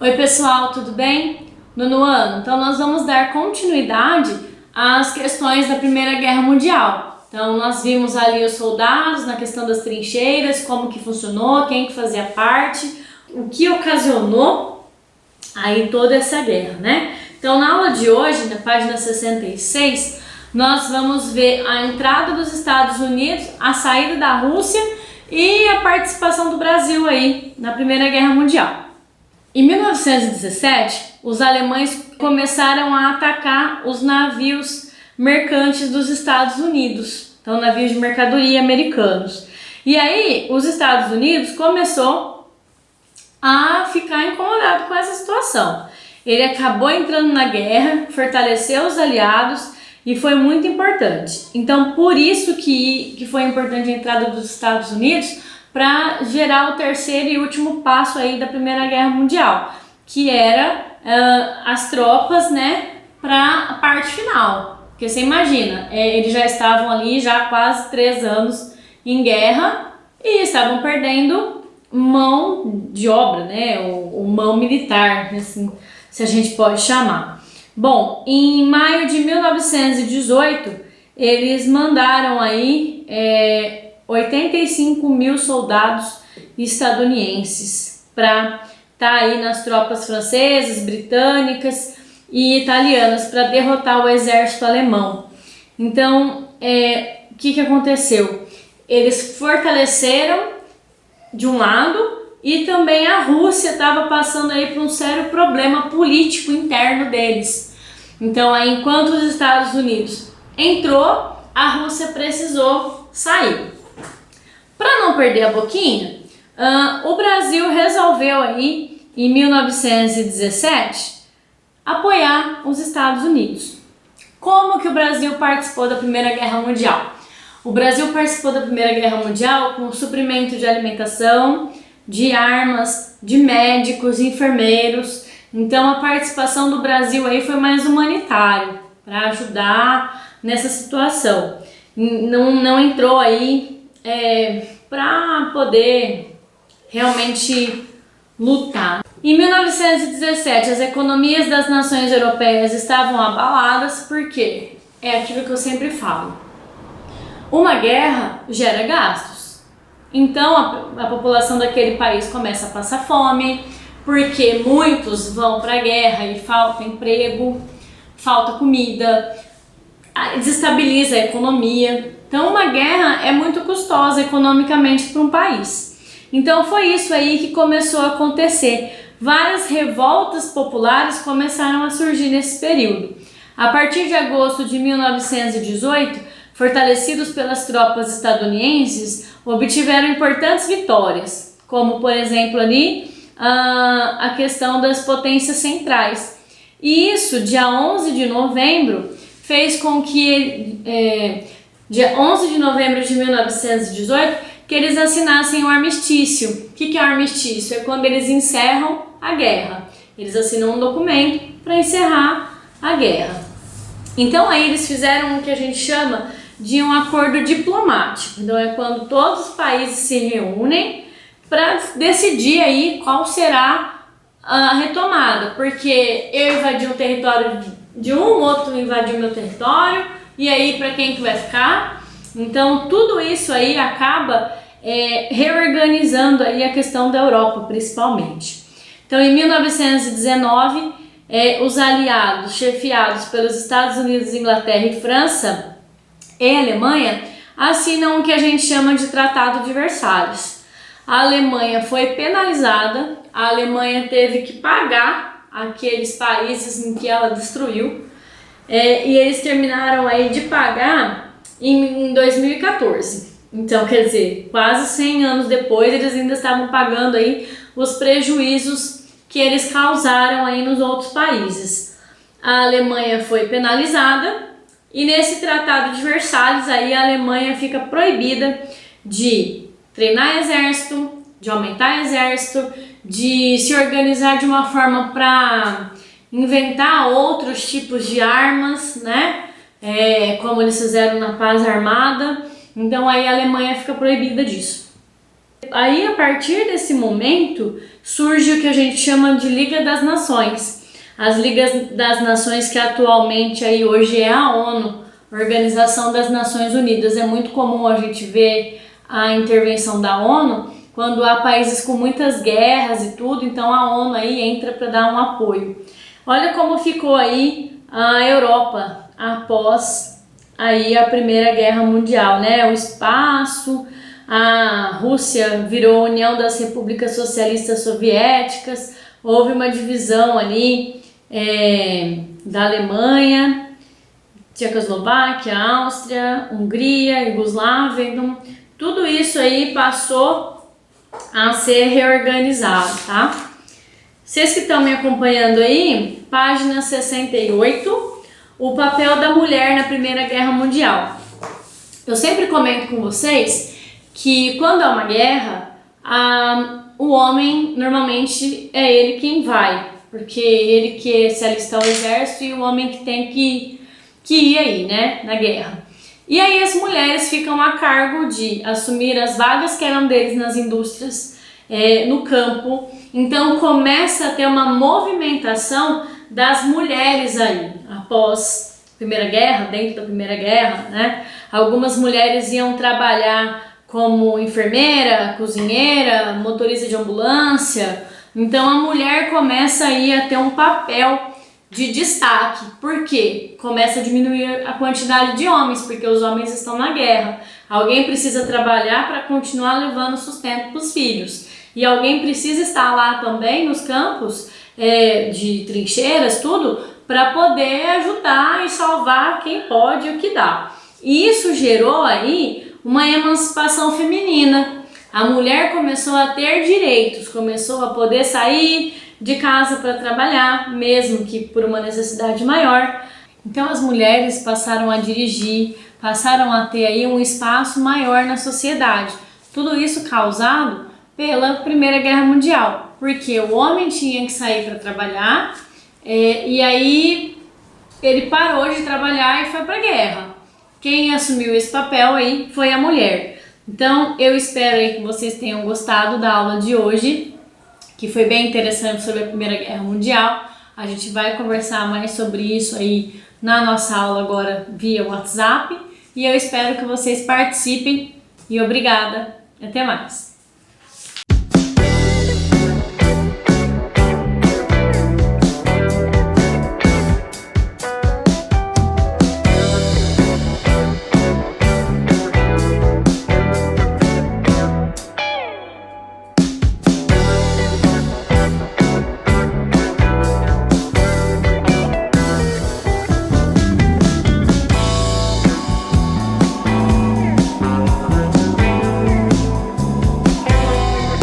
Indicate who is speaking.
Speaker 1: Oi pessoal, tudo bem? Nono ano, então nós vamos dar continuidade às questões da Primeira Guerra Mundial. Então nós vimos ali os soldados na questão das trincheiras, como que funcionou, quem que fazia parte, o que ocasionou aí toda essa guerra, né? Então na aula de hoje, na página 66, nós vamos ver a entrada dos Estados Unidos, a saída da Rússia e a participação do Brasil aí na Primeira Guerra Mundial. Em 1917, os alemães começaram a atacar os navios mercantes dos Estados Unidos, então navios de mercadoria americanos. E aí os Estados Unidos começou a ficar incomodado com essa situação. Ele acabou entrando na guerra, fortaleceu os aliados e foi muito importante. Então por isso que foi importante a entrada dos Estados Unidos, para gerar o terceiro e último passo aí da Primeira Guerra Mundial, que era as tropas, né, para a parte final. Porque você imagina, eles já estavam ali já há quase 3 anos em guerra e estavam perdendo mão de obra, né, ou mão militar, assim, se a gente pode chamar. Bom, em maio de 1918, eles mandaram aí 85 mil soldados estadunidenses para estar aí nas tropas francesas, britânicas e italianas para derrotar o exército alemão. Então, o que aconteceu? Eles fortaleceram de um lado e também a Rússia estava passando aí por um sério problema político interno deles. Então, aí, enquanto os Estados Unidos entrou, a Rússia precisou sair. Para não perder a boquinha, o Brasil resolveu aí, em 1917, apoiar os Estados Unidos. Como que o Brasil participou da Primeira Guerra Mundial? O Brasil participou da Primeira Guerra Mundial com suprimento de alimentação, de armas, de médicos, enfermeiros. Então a participação do Brasil aí foi mais humanitária, para ajudar nessa situação. Não entrou aí para poder realmente lutar. Em 1917, as economias das nações europeias estavam abaladas porque é aquilo que eu sempre falo. Uma guerra gera gastos. Então a população daquele país começa a passar fome, porque muitos vão para a guerra e falta emprego, falta comida, desestabiliza a economia. Então uma guerra é muito custosa economicamente para um país. Então foi isso aí que começou a acontecer. Várias revoltas populares começaram a surgir nesse período. A partir de agosto de 1918, fortalecidos pelas tropas estadunidenses, obtiveram importantes vitórias, como por exemplo ali a questão das potências centrais. E isso, dia 11 de novembro, fez com que dia 11 de novembro de 1918, que eles assinassem o armistício. O que é o armistício? É quando eles encerram a guerra. Eles assinam um documento para encerrar a guerra. Então aí eles fizeram o que a gente chama de um acordo diplomático. Então é quando todos os países se reúnem para decidir aí qual será a retomada. Porque eu invadi o território de um, outro invadiu meu território, e aí para quem que vai ficar? Então tudo isso aí acaba reorganizando aí a questão da Europa, principalmente. Então em 1919, os aliados chefiados pelos Estados Unidos, Inglaterra e França e Alemanha assinam o que a gente chama de Tratado de Versalhes. A Alemanha foi penalizada, a Alemanha teve que pagar aqueles países em que ela destruiu, e eles terminaram aí de pagar em 2014. Então, quer dizer, quase 100 anos depois, eles ainda estavam pagando aí os prejuízos que eles causaram aí nos outros países. A Alemanha foi penalizada e nesse Tratado de Versalhes aí a Alemanha fica proibida de treinar exército, de aumentar exército, de se organizar de uma forma para inventar outros tipos de armas, né? Como eles fizeram na paz armada. Então aí a Alemanha fica proibida disso. Aí, a partir desse momento, surge o que a gente chama de Liga das Nações. As Ligas das Nações, que atualmente aí hoje é a ONU, Organização das Nações Unidas. É muito comum a gente ver a intervenção da ONU quando há países com muitas guerras e tudo, então a ONU aí entra para dar um apoio. Olha como ficou aí a Europa após aí a Primeira Guerra Mundial, né? O espaço, a Rússia virou União das Repúblicas Socialistas Soviéticas, houve uma divisão ali da Alemanha, Tchecoslováquia, Áustria, Hungria, Iugoslávia, então tudo isso aí passou a ser reorganizado, tá? Vocês que estão me acompanhando aí, página 68, o papel da mulher na Primeira Guerra Mundial. Eu sempre comento com vocês que quando há uma guerra, o homem normalmente é ele quem vai, porque ele que se alista ao exército e o homem que tem que ir aí, né, na guerra. E aí as mulheres ficam a cargo de assumir as vagas que eram deles nas indústrias, no campo. Então começa a ter uma movimentação das mulheres aí, após a Primeira Guerra, dentro da Primeira Guerra, né? Algumas mulheres iam trabalhar como enfermeira, cozinheira, motorista de ambulância. Então a mulher começa aí a ter um papel de destaque. Por quê? Começa a diminuir a quantidade de homens, porque os homens estão na guerra. Alguém precisa trabalhar para continuar levando sustento para os filhos. E alguém precisa estar lá também nos campos de trincheiras, tudo, para poder ajudar e salvar quem pode e o que dá. E isso gerou aí uma emancipação feminina. A mulher começou a ter direitos, começou a poder sair de casa para trabalhar, mesmo que por uma necessidade maior. Então as mulheres passaram a dirigir, passaram a ter aí um espaço maior na sociedade. Tudo isso causado pela Primeira Guerra Mundial, porque o homem tinha que sair para trabalhar e aí ele parou de trabalhar e foi para a guerra. Quem assumiu esse papel aí foi a mulher. Então eu espero aí que vocês tenham gostado da aula de hoje, que foi bem interessante sobre a Primeira Guerra Mundial. A gente vai conversar mais sobre isso aí na nossa aula agora via WhatsApp. E eu espero que vocês participem. E obrigada. Até mais.